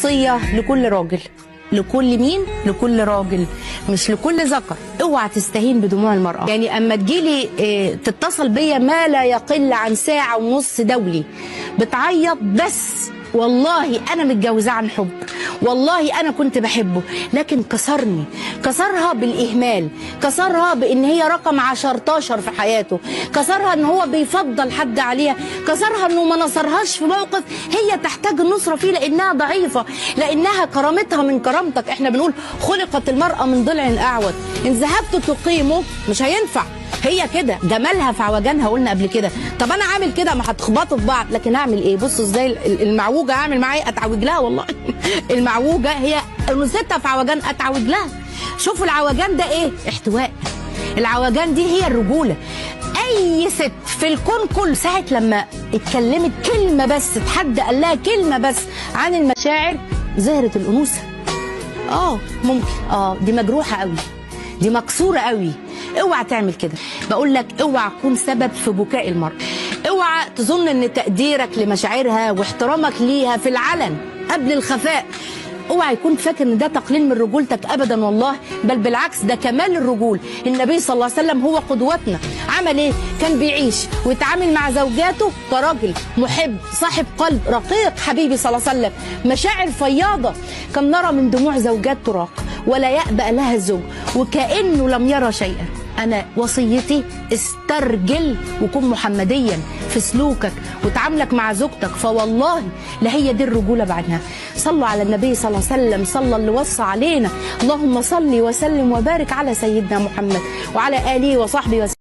وصية لكل راجل، لكل مين؟ لكل راجل، مش لكل ذكر. اوعى تستهين بدموع المرأة. يعني اما تجيلي تتصل بيا ما لا يقل عن ساعة ونص دولي بتعيط، بس والله انا متجوزاه عن حب، والله انا كنت بحبه، لكن كسرني، كسرها بالاهمال، كسرها بان هي رقم 10 في حياته، كسرها ان هو بيفضل حد عليها، كسرها انه ما نصرهاش في موقف هي تحتاج النصره فيه لانها ضعيفه، لانها كرامتها من كرامتك. احنا بنقول خلقت المراه من ضلع اعوج، ان ذهبت تقيمه مش هينفع، هي كده جمالها في عوجانها قلنا قبل كده. طب انا عامل كده ما هتخبطوا في بعض، لكن اعمل ايه؟ بصوا ازاي المعوجه اعمل معايا اتعوج لها والله المعوجه هي انوثتها في عوجان اتعوج لها. شوفوا العوجان ده ايه؟ احتواء. العوجان دي هي الرجوله. اي ست في الكون كله ساعه لما اتكلمت كلمه بس، حد قال لها كلمه بس عن المشاعر ظهرت الانوثه. ممكن دي مجروحه قوي، دي مكسوره قوي. اوعى تعمل كده، بقول لك اوعى تكون سبب في بكاء المرأة. اوعى تظن ان تقديرك لمشاعرها واحترامك ليها في العلن قبل الخفاء، اوعى يكون فاكر ان ده تقليل من رجولتك ابدا والله، بل بالعكس ده كمال الرجول. النبي صلى الله عليه وسلم هو قدوتنا. عمل ايه؟ كان بيعيش ويتعامل مع زوجاته كراجل محب صاحب قلب رقيق. حبيبي صلى الله عليه وسلم مشاعر فياضة. كم نرى من دموع زوجات تراق ولا يأبأ لها الزوج وكأنه لم يرى شيئا. أنا وصيتي استرجل وكن محمديا في سلوكك وتعاملك مع زوجتك، فوالله لا هي دي الرجولة بعدها. صلوا على النبي صلى الله عليه وسلم، صلى اللي وصى علينا. اللهم صل وسلم وبارك على سيدنا محمد وعلى آله وصحبه وسلم.